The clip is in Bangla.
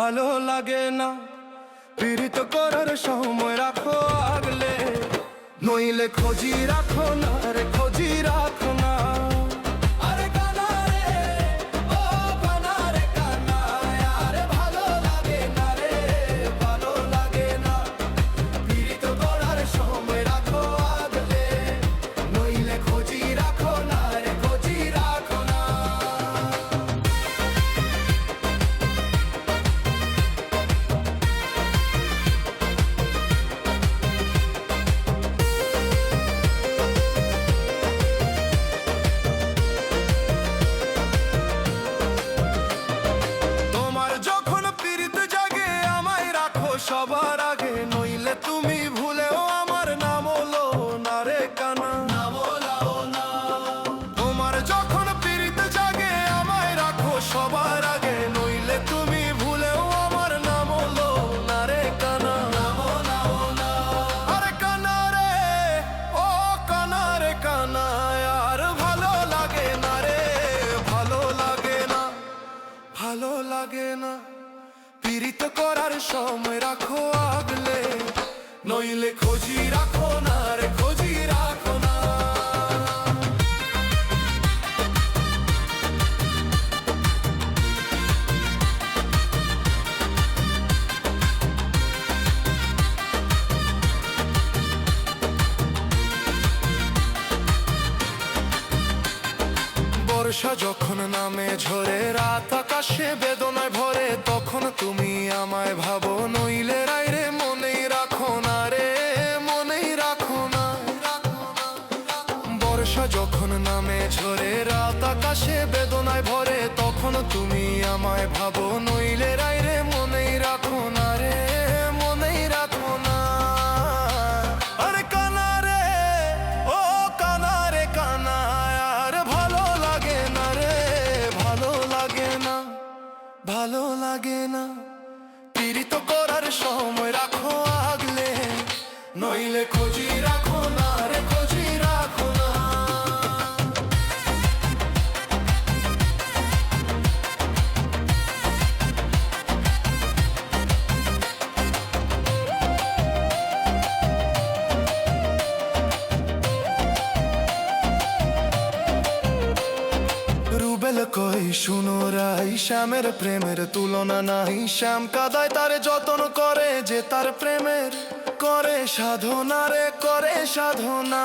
ভালো লাগে না। পীড়িত করার সময় রাখো আগলে, নইলে খোঁজি রাখো না রে, খোঁজি রাখো না। আরে কানা রে, ও কানা রে কানা, আরে ভালো লাগে না রে, ভালো লাগে না। পীড়িত করার সময় রাখো আগলে, নইলে খোঁজি রাখো না রে, খোঁজি রাখো না। সবার আগে, নইলে তুমি ভুলেও আমার নাম হলো না রে কানা, নাম হলো না। তোমার যখন পীড়িত জাগে আমায় রাখো সবার আগে, নইলে তুমি ভুলেও আমার নাম হলো না রে কানা, নাম হলো না। আরে কানা রে, ও কানা রে কানা, আর ভালো লাগে না রে, ভালো লাগে না, ভালো লাগে না। পীড়িত করার সময় রাখো আগলে, নইলে খোঁজি রাখো না রে, খোঁজি রাখো না। বর্ষা যখন নামে ঝরে, রাত আকাশে বেদনায় ভরে, তখন তুমি আমায় ভাবো, নইলে রাইরে মনেই রাখো না রে, মনেই রাখো না। বর্ষা যখন নামে ঝরে, রাত আকাশে বেদনায় ভরে, তখন তুমি আমায় ভাবো, নইলে রাইরে মনেই রাখো না রে, মনেই রাখো না। আরে কানা রে, ও কানা রে কানা, আর ভালো লাগে না রে, ভালো লাগে না, ভালো লাগে না। পীড়িত করার সময় রাখো আগলে, নইলে খোঁজি রাখো না রে, খোঁজি রাখো না। রুবেল কই শুনো রাই, শ্যামের প্রেমের তুলনা নাই। শ্যাম কাদায় তারে যতন করে, যে তার প্রেমের করে সাধনা রে, করে সাধনা।